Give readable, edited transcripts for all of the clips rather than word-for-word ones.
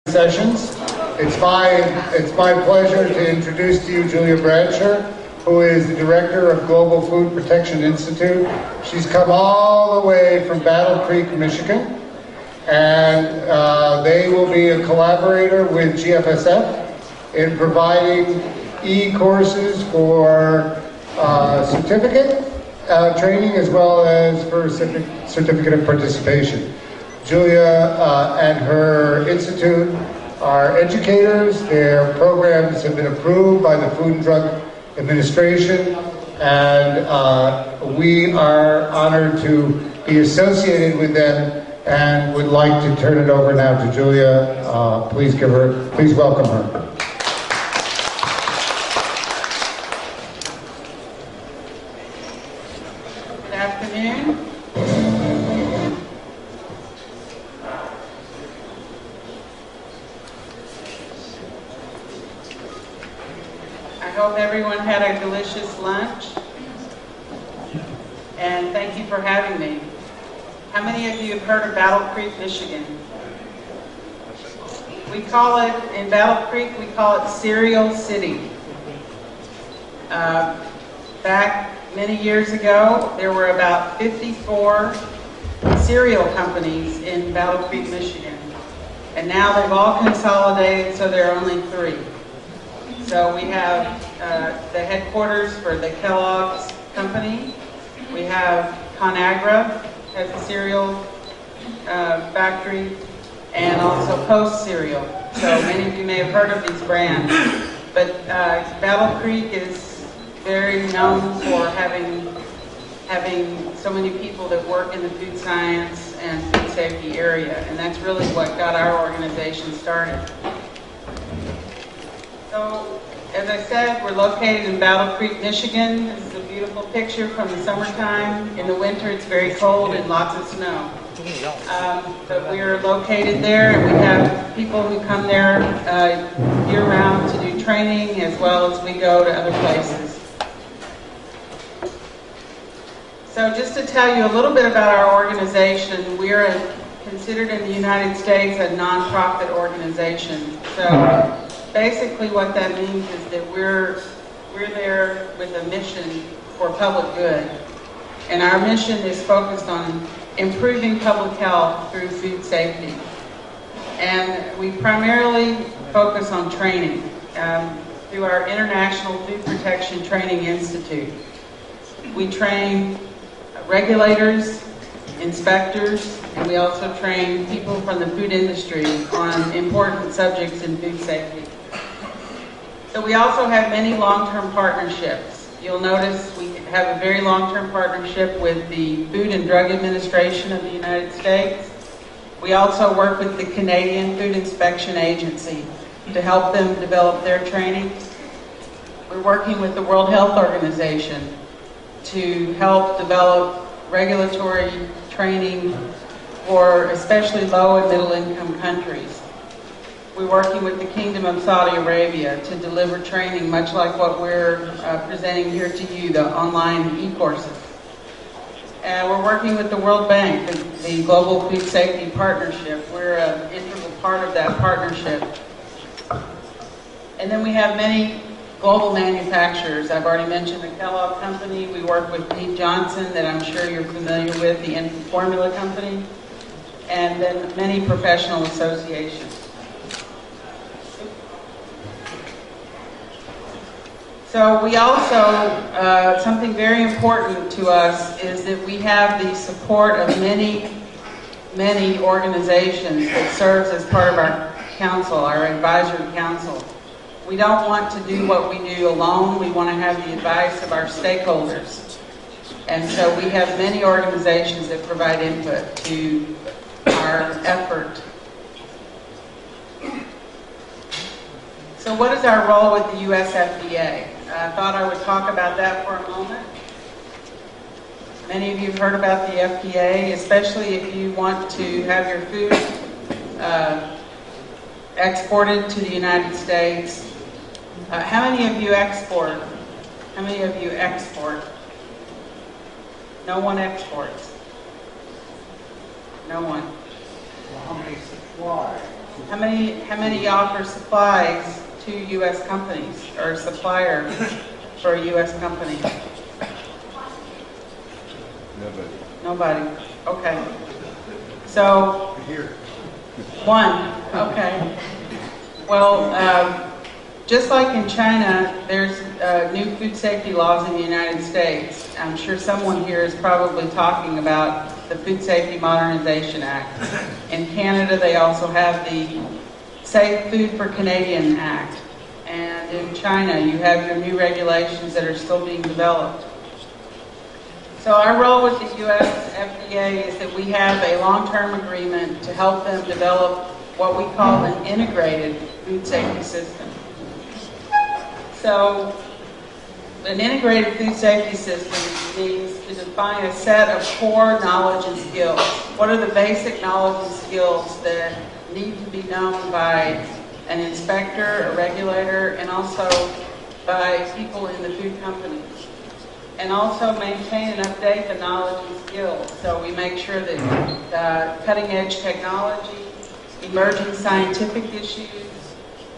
sessions. It's my pleasure to introduce to you Julia Bradsher, who is the Director of Global Food Protection Institute. She's come all the way from Battle Creek, Michigan, and they will be a collaborator with GFSF in providing e-courses for certificate training as well as for certificate of participation. Julia and her institute are educators. Their programs have been approved by the Food and Drug Administration, and we are honored to be associated with them and would like to turn it over now to Julia. Please welcome her. Good afternoon. I hope everyone had a delicious lunch, and thank you for having me. How many of you have heard of Battle Creek, Michigan? We call it, in Battle Creek, we call it Cereal City. Back many years ago, there were about 54 cereal companies in Battle Creek, Michigan. And now they've all consolidated, so there are only 3. So we have the headquarters for the Kellogg's company. We have ConAgra, has a cereal factory, and also Post Cereal. So many of you may have heard of these brands. But Battle Creek is very known for having so many people that work in the food science and food safety area, and that's really what got our organization started. So, as I said, we're located in Battle Creek, Michigan. This is a beautiful picture from the summertime. In the winter, it's very cold and lots of snow. But we are located there, and we have people who come there year-round to do training, as well as we go to other places. So just to tell you a little bit about our organization, we are considered in the United States a nonprofit organization. So basically what that means is that we're there with a mission for public good. And our mission is focused on improving public health through food safety. And we primarily focus on training through our International Food Protection Training Institute. We train regulators, inspectors, and we also train people from the food industry on important subjects in food safety. So we also have many long-term partnerships. You'll notice we have a very long-term partnership with the Food and Drug Administration of the United States. We also work with the Canadian Food Inspection Agency to help them develop their training. We're working with the World Health Organization to help develop regulatory training for especially low and middle income countries. We're working with the Kingdom of Saudi Arabia to deliver training much like what we're presenting here to you, the online e-courses. We're working with the World Bank, the Global Food Safety Partnership. We're an integral part of that partnership. And then we have many global manufacturers. I've already mentioned the Kellogg Company. We work with Pete Johnson, that I'm sure you're familiar with, the infant formula company, and then many professional associations. So we also, something very important to us is that we have the support of many organizations that serves as part of our council, our advisory council. We don't want to do what we do alone. We want to have the advice of our stakeholders. And so we have many organizations that provide input to our effort. So what is our role with the US FDA? I thought I would talk about that for a moment. Many of you have heard about the FDA, especially if you want to have your food exported to the United States. How many of you export? How many of you export? No one exports. No one. Well, how many supply? How many offer supplies to U.S. companies or a supplier for a U.S. company? Nobody. Nobody. Okay. So, Here. one. Okay. Well, just like in China, there's new food safety laws in the United States. I'm sure someone here is probably talking about the Food Safety Modernization Act. In Canada, they also have the Safe Food for Canadian Act. And in China, you have your new regulations that are still being developed. So our role with the U.S. FDA is that we have a long-term agreement to help them develop what we call an integrated food safety system. So an integrated food safety system means to define a set of core knowledge and skills. What are the basic knowledge and skills that need to be known by an inspector, a regulator, and also by people in the food companies? And also maintain and update the knowledge and skills. So we make sure that cutting-edge technology, emerging scientific issues,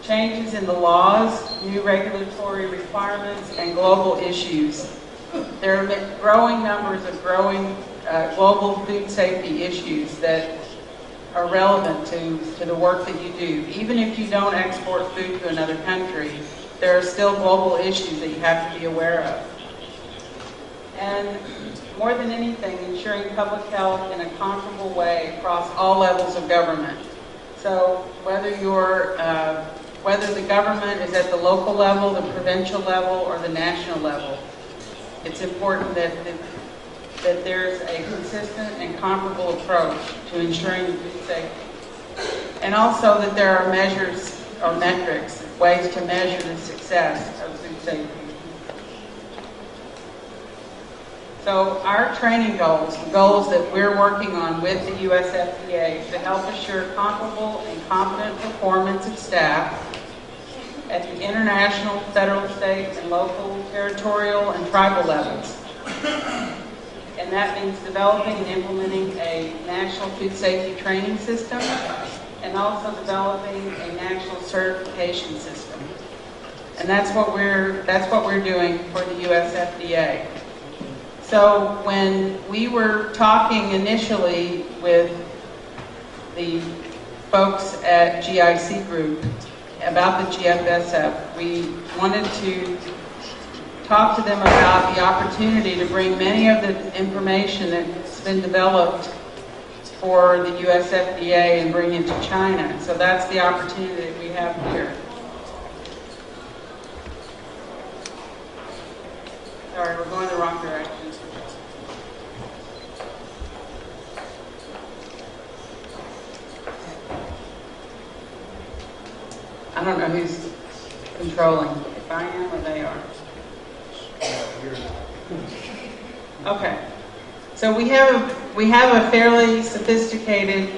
changes in the laws, new regulatory requirements, and global issues. There are growing numbers of global food safety issues that are relevant to the work that you do. Even if you don't export food to another country, there are still global issues that you have to be aware of. And more than anything, ensuring public health in a comparable way across all levels of government. So whether the government is at the local level, the provincial level, or the national level, it's important that there's a consistent and comparable approach to ensuring food safety. And also that there are measures or metrics, ways to measure the success of food safety. So our training goals, the goals that we're working on with the U.S. FDA to help assure comparable and competent performance of staff at the international, federal, state, and local, territorial, and tribal levels. And that means developing and implementing a national food safety training system and also developing a national certification system. And that's what we're doing for the U.S. FDA. So when we were talking initially with the folks at GIC Group about the GFSF, we wanted to talk to them about the opportunity to bring many of the information that's been developed for the US FDA and bring it to China. So that's the opportunity that we have here. Sorry, we're going the wrong direction. I don't know who's controlling, if I am or they are. Okay, so we have a fairly sophisticated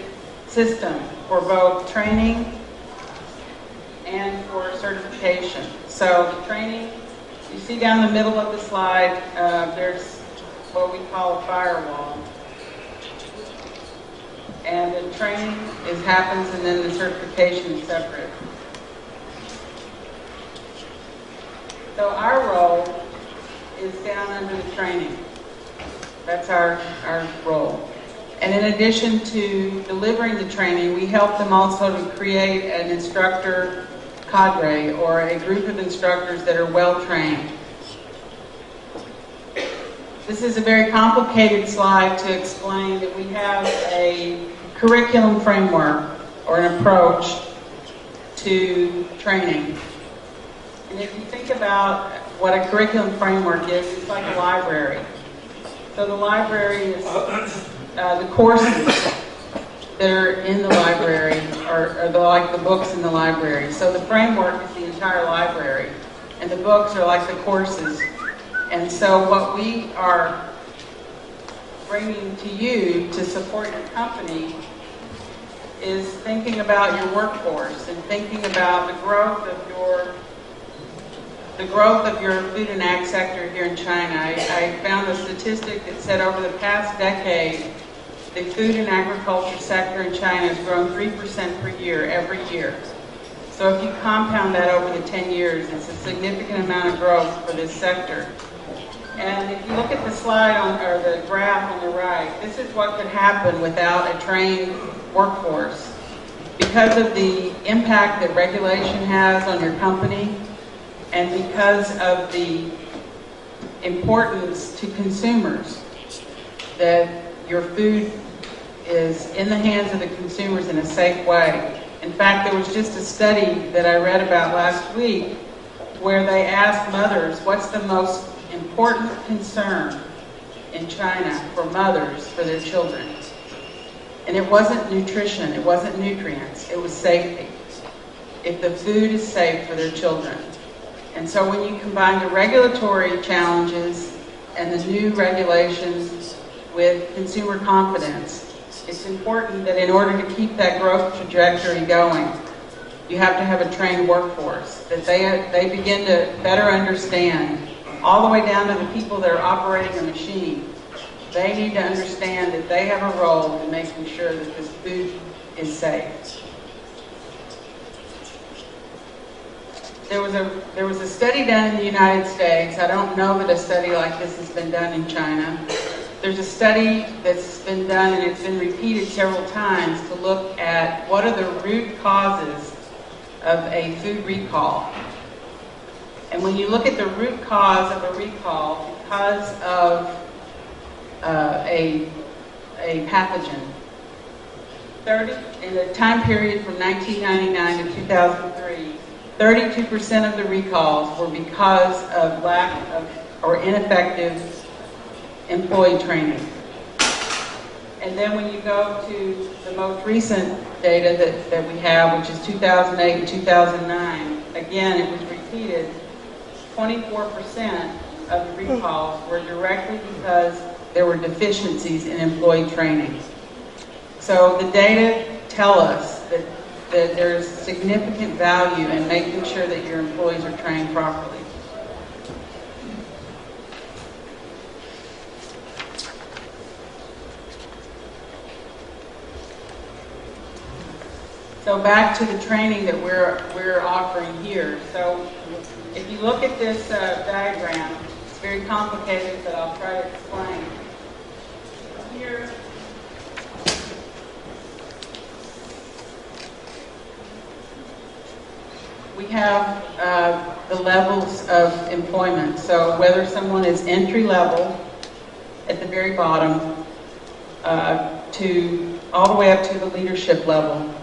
system for both training and for certification. So the training, you see down the middle of the slide, there's what we call a firewall. And the training happens and then the certification is separate. So our role is down under the training. That's our role. And in addition to delivering the training, we help them also to create an instructor cadre or a group of instructors that are well trained. This is a very complicated slide to explain that we have a curriculum framework or an approach to training. And if you think about what a curriculum framework is, it's like a library. So the library is the courses that are in the library are like the books in the library. So the framework is the entire library, and the books are like the courses. And so what we are bringing to you to support your company is thinking about your workforce and thinking about the growth of your food and ag sector here in China. I found a statistic that said over the past decade, the food and agriculture sector in China has grown 3% per year, every year. So if you compound that over the 10 years, it's a significant amount of growth for this sector. And if you look at the slide or the graph on the right, this is what could happen without a trained workforce. Because of the impact that regulation has on your company, and because of the importance to consumers that your food is in the hands of the consumers in a safe way. In fact, there was just a study that I read about last week where they asked mothers, what's the most important concern in China for mothers for their children? And it wasn't nutrition, it wasn't nutrients, it was safety. If the food is safe for their children. And so when you combine the regulatory challenges and the new regulations with consumer confidence, it's important that in order to keep that growth trajectory going, you have to have a trained workforce, that they begin to better understand, all the way down to the people that are operating the machine. They need to understand that they have a role in making sure that this food is safe. There was a study done in the United States. I don't know that a study like this has been done in China. There's a study that's been done, and it's been repeated several times, to look at what are the root causes of a food recall. And when you look at the root cause of a recall because of a pathogen, in the time period from 1999 to 2003, 32% of the recalls were because of lack of or ineffective employee training. And then when you go to the most recent data that we have, which is 2008 and 2009, again, it was repeated, 24% of the recalls were directly because there were deficiencies in employee training. So the data tell us that there's significant value in making sure that your employees are trained properly. So back to the training that we're offering here. So if you look at this diagram, it's very complicated, but I'll try to explain. Here, we have the levels of employment. So whether someone is entry level at the very bottom to all the way up to the leadership level,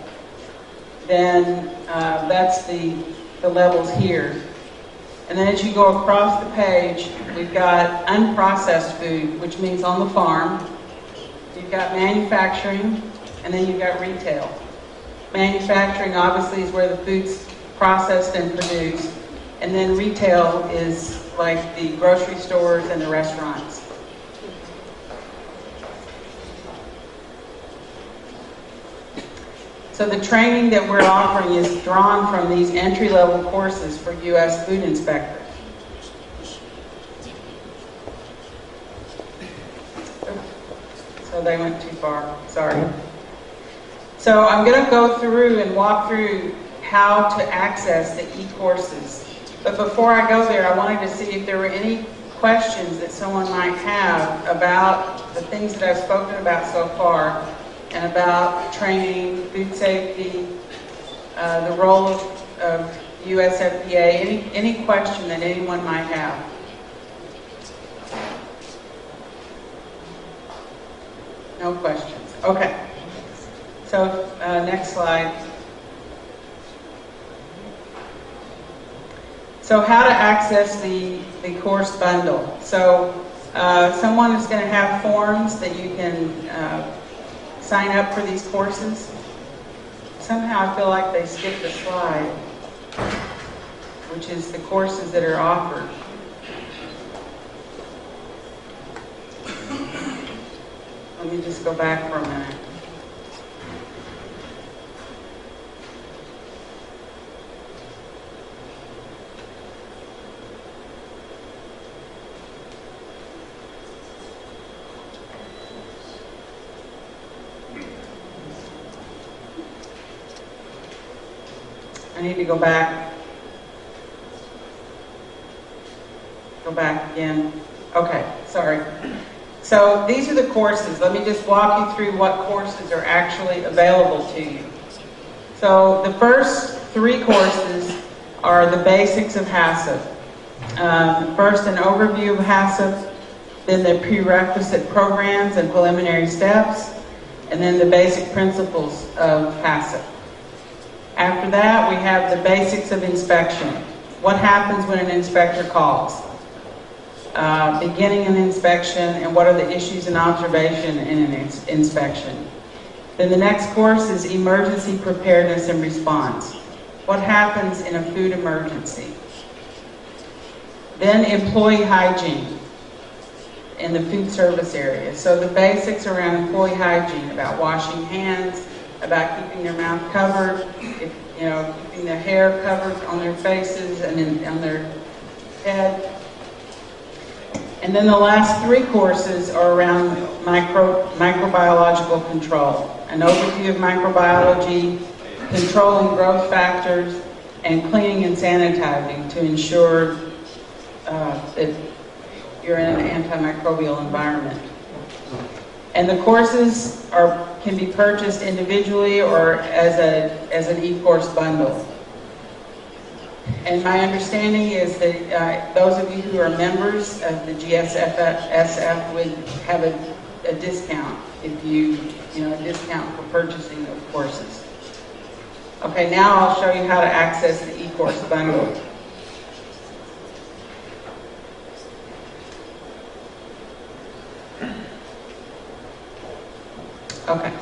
then that's the levels here. And then as you go across the page, we've got unprocessed food, which means on the farm. You've got manufacturing, and then you've got retail. Manufacturing obviously is where the food's processed and produced, and then retail is like the grocery stores and the restaurants. So the training that we're offering is drawn from these entry-level courses for U.S. food inspectors. So they went too far, sorry. So I'm going to go through and walk through how to access the e-courses. But before I go there, I wanted to see if there were any questions that someone might have about the things that I've spoken about so far, and about training, food safety, the role of U.S. FDA, any question that anyone might have. No questions. Okay. So next slide. So how to access the course bundle. So someone is going to have forms that you can sign up for these courses. Somehow I feel like they skipped a slide, which is the courses that are offered. Let me just go back for a minute. I need to go back. Go back again. Okay, sorry. So these are the courses. Let me just walk you through what courses are actually available to you. So the first 3 courses are the basics of HACCP. First, an overview of HACCP, then the prerequisite programs and preliminary steps, and then the basic principles of HACCP. After that, we have the basics of inspection. What happens when an inspector calls? Beginning an inspection, and what are the issues and observation in an inspection. Then the next course is emergency preparedness and response. What happens in a food emergency? Then employee hygiene in the food service area. So the basics around employee hygiene, about washing hands, about keeping their mouth covered, keeping their hair covered on their faces and on their head. And then the last 3 courses are around microbiological control. An overview of microbiology, controlling growth factors, and cleaning and sanitizing to ensure that you're in an antimicrobial environment. And the courses can be purchased individually or as an e-course bundle. And my understanding is that those of you who are members of the GSFSF would have a discount if a discount for purchasing those courses. Okay, now I'll show you how to access the e-course bundle. Okay,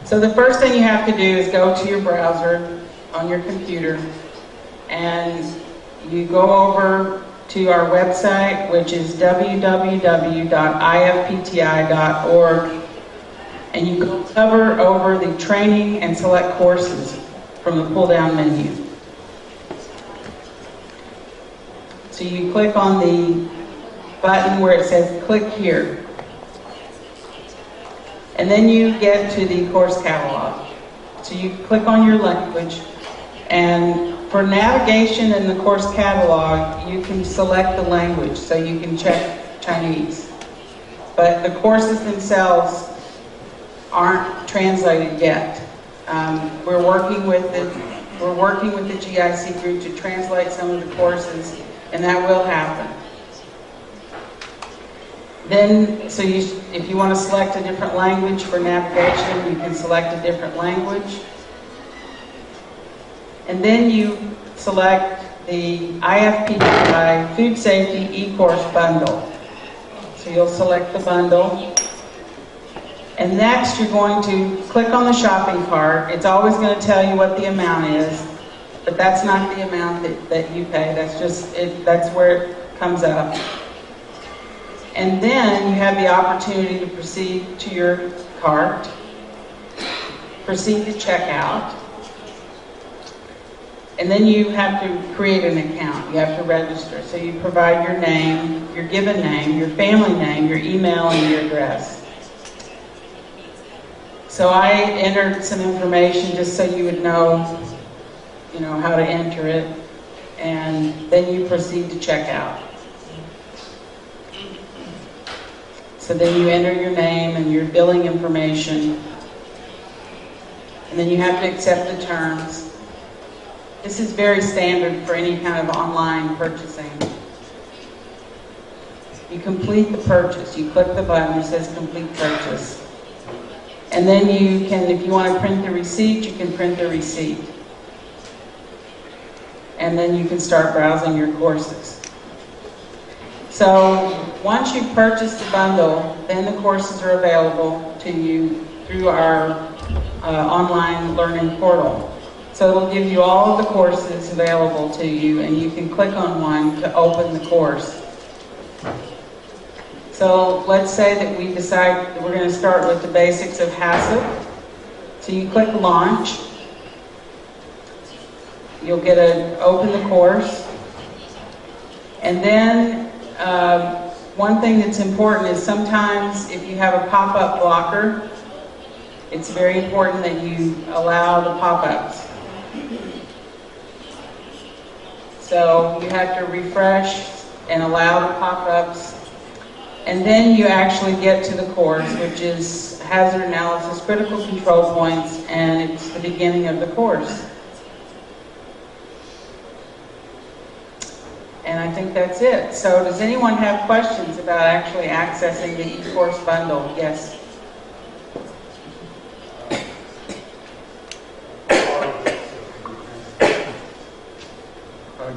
so the first thing you have to do is go to your browser on your computer, and you go over to our website, which is www.ifpti.org, and you hover over the training and select courses from the pull-down menu. So you click on the button where it says click here. And then you get to the course catalog. So you click on your language, and for navigation in the course catalog, you can select the language, so you can check Chinese. But the courses themselves aren't translated yet. We're working with the GIC group to translate some of the courses, and that will happen. Then, if you want to select a different language for navigation, you can select a different language. And then you select the IFPTI Food Safety e-course bundle. So you'll select the bundle. And next you're going to click on the shopping cart. It's always going to tell you what the amount is, but that's not the amount that you pay. That's where it comes up. And then you have the opportunity to proceed to your cart, proceed to checkout, and then you have to create an account. You have to register. So you provide your name, your given name, your family name, your email, and your address. So I entered some information just so you would know how to enter it, and then you proceed to checkout. So then you enter your name and your billing information, and then you have to accept the terms. This is very standard for any kind of online purchasing. You complete the purchase. You click the button that says complete purchase. And then you can, if you want to print the receipt, you can print the receipt. And then you can start browsing your courses. So once you've purchased the bundle, then the courses are available to you through our online learning portal. So it'll give you all of the courses available to you, and you can click on one to open the course. So let's say that we decide that we're going to start with the basics of HACCP. So you click launch. You'll get open the course. And then one thing that's important is sometimes if you have a pop-up blocker, it's very important that you allow the pop-ups. So you have to refresh and allow the pop-ups. And then you actually get to the course, which is hazard analysis, critical control points, and it's the beginning of the course. And I think that's it. So does anyone have questions about actually accessing the e-course bundle? Yes.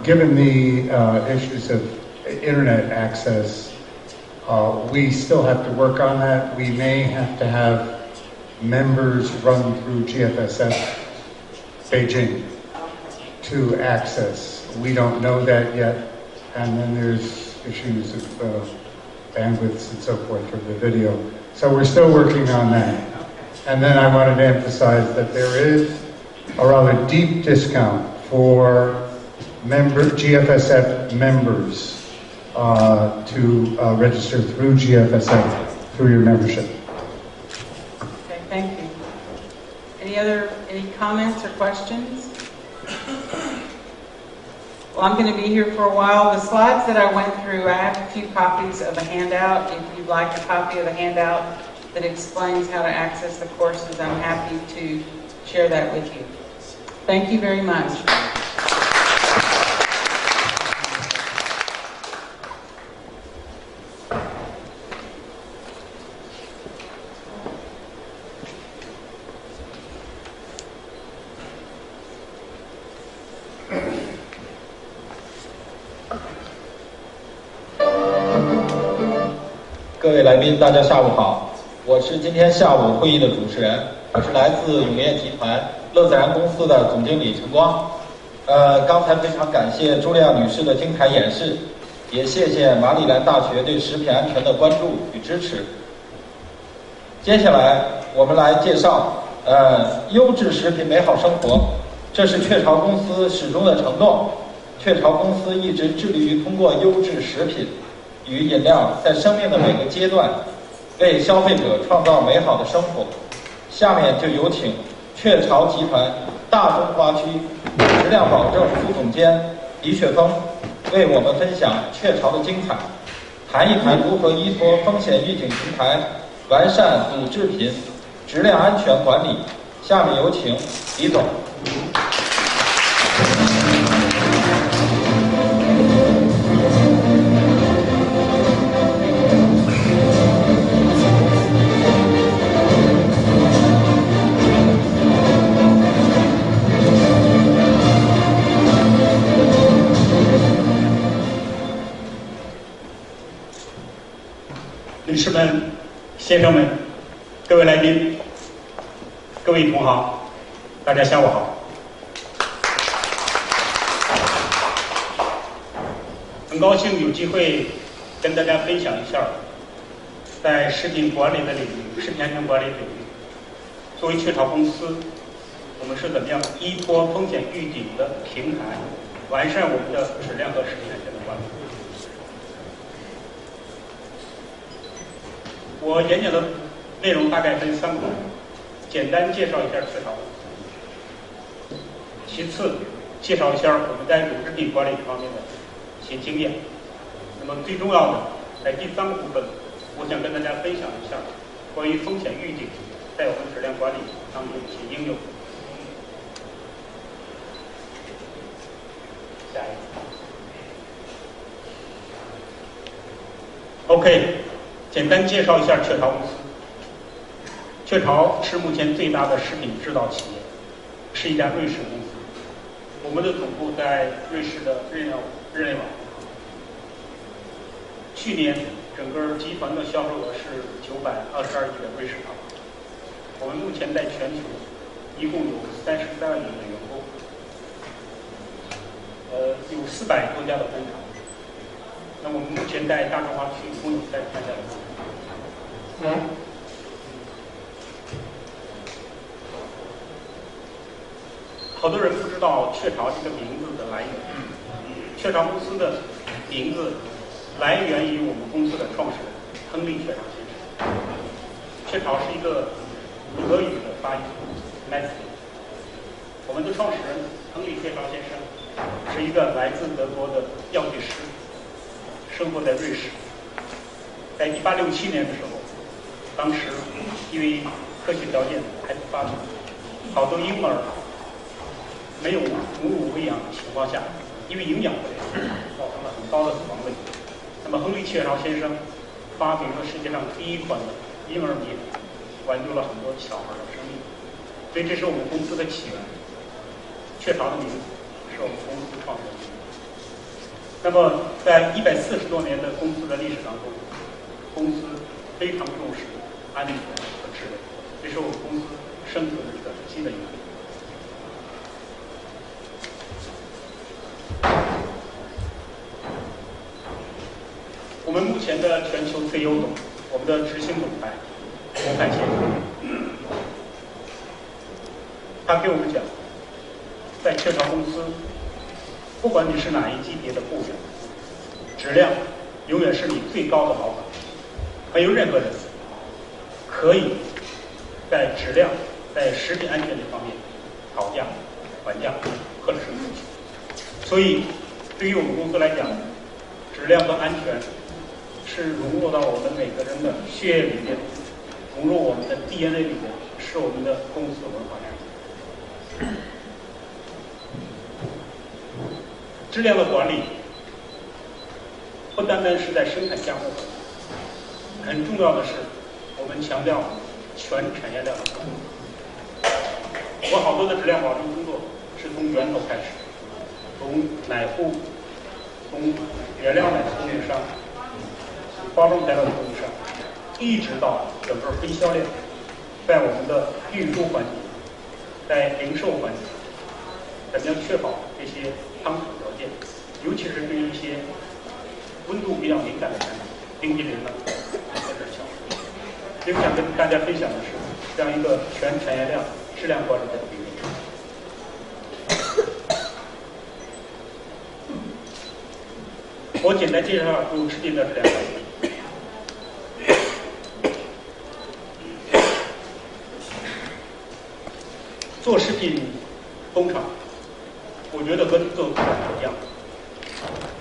Given the issues of internet access, we still have to work on that. We may have to have members run through GFSF Beijing to access. We don't know that yet. And then there's issues of bandwidths and so forth for the video. So we're still working on that. And then I wanted to emphasize that there is a rather deep discount for GFSF members to register through GFSF through your membership. Okay, thank you. Any comments or questions? Well, I'm going to be here for a while. The slides that I went through, I have a few copies of a handout. If you'd like a copy of the handout that explains how to access the courses, I'm happy to share that with you. Thank you very much.各位来宾，大家下午好，我是今天下午会议的主持人，我是来自永业集团乐自然公司的总经理陈光。刚才非常感谢朱莉亚女士的精彩演示，也谢谢马里兰大学对食品安全的关注与支持。接下来我们来介绍优质食品美好生活，这是雀巢公司始终的承诺。雀巢公司一直致力于通过优质食品与饮料，在生命的每个阶段，为消费者创造美好的生活。下面就有请雀巢集团大中华区质量保证副总监李雪峰为我们分享雀巢的精彩，谈一谈如何依托风险预警平台完善乳制品质量安全管理。下面有请李总。女士们、先生们、各位来宾、各位同行，大家下午好。很高兴有机会跟大家分享一下，在食品管理的领域、食品安全管理领域，作为雀巢公司，我们是怎么样依托风险预警的平台，完善我们的质量和食品安全的管理。我演讲的内容大概分3部分，简单介绍一下雀巢，其次介绍一下我们在乳制品管理方面的一些经验。那么最重要的，在第3个部分，我想跟大家分享一下关于风险预警在我们质量管理当中的一些应用。下一个。OK。简单介绍一下雀巢公司。雀巢是目前最大的食品制造企业，是一家瑞士公司。我们的总部在瑞士的日内瓦。去年整个集团的销售额是922亿的瑞士法郎。我们目前在全球一共有33万名的员工，有400多家的工厂。那我们目前在大中华区共有33家的工厂。好多人不知道雀巢这个名字的来源。雀巢公司的名字来源于我们公司的创始人亨利·雀巢先生。雀巢是一个俄语的发音 ，Nestle。我们的创始人亨利·雀巢先生是是一个来自德国的药剂师，生活在瑞士。在1867年的时候，当时因为科学条件还不发达，好多婴儿没有母乳喂养的情况下，因为营养不良，造成了很高的死亡率。那么亨利·雀巢先生发明了世界上第一款的婴儿米，挽救了很多小孩的生命。所以这是我们公司的起源。雀巢的名字是我们公司创立的。那么在140多年的公司的历史当中，公司非常重视安全和质量，这是我们公司生存的一个基本原则。我们目前的全球最优总，我们的执行总裁洪汉先生，他给我们讲，在雀巢公司，不管你是哪一级别的部员，质量永远是你最高的老板。没有任何人可以在质量、在食品安全这方面讨价还价或者是不行。所以，对于我们公司来讲，质量和安全是融入到我们每个人的血液里面，融入我们的 DNA 里面，是我们的公司文化之一。质量的管理不单单是在生产加工环节，很重要的是我们强调全产业链的管理。我好多的质量保证工作是从源头开始，从奶户，从原料奶的供应商、包装材料的供应商，一直到整个分销链，在我们的运输环节，在零售环节，怎么样确保这些汤储条件，尤其是对于一些温度比较敏感的产品，冰淇淋呢，或者巧克力。所以想跟大家分享的是这样一个全产业链质量管理的理念。我简单介绍入食品的质量管理。做食品工厂，我觉得和做工厂一样，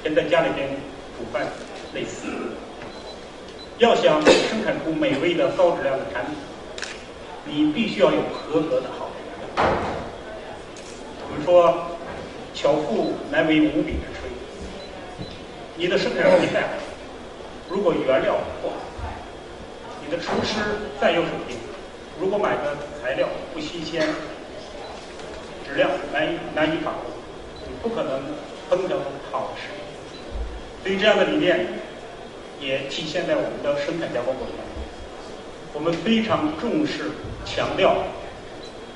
跟在家里边煮饭类似。要想生产出美味的高质量的产品，你必须要有合格的好原料。我们说巧妇难为无米之炊，你的生产工艺再好，如果原料不好，你的厨师再有水平，如果买的材料不新鲜，质量难以把握，你不可能烹调出好的食品。所以这样的理念也体现在我们的生产加工过程当中。我们非常重视强调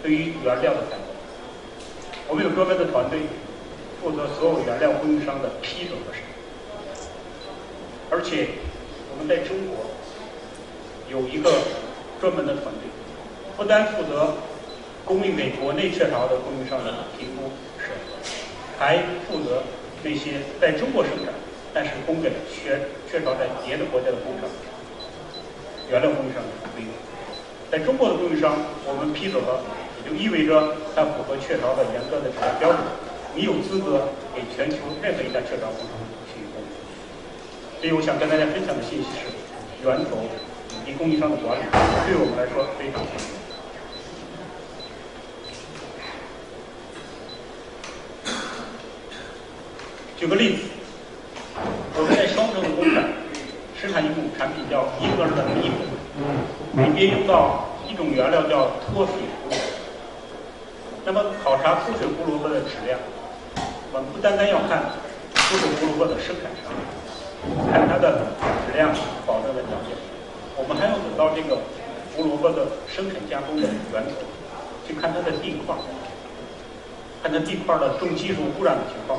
对于原料的采购，我们有专门的团队负责所有原料供应商的批准和审核。而且我们在中国有一个专门的团队，不单负责供应给国内雀巢的供应商的评估审核，还负责那些在中国生产但是供给雀巢在别的国家的工厂原料供应商的规格。在中国的供应商，我们批准了，也就意味着它符合雀巢的严格的质量标准，你有资格给全球任何一家雀巢工厂去供应。所以我想跟大家分享的信息是，源头以及供应商的管理对我们来说非常重要。举个例子，我们在双城的工厂生产一种产品叫婴儿的米粉，里边用到一种原料叫脱水胡萝卜。那么考察脱水胡萝卜的质量，我们不单单要看脱水胡萝卜的生产商，看它的质量保证的条件，我们还要走到这个胡萝卜的生产加工的源头，去看它的地块，看它地块的重金属污染的情况，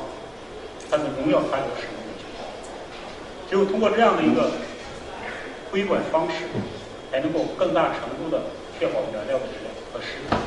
它的农药残留使用的情况。只有通过这样的一个规管方式，才能够更大程度的确保原料的质量和食品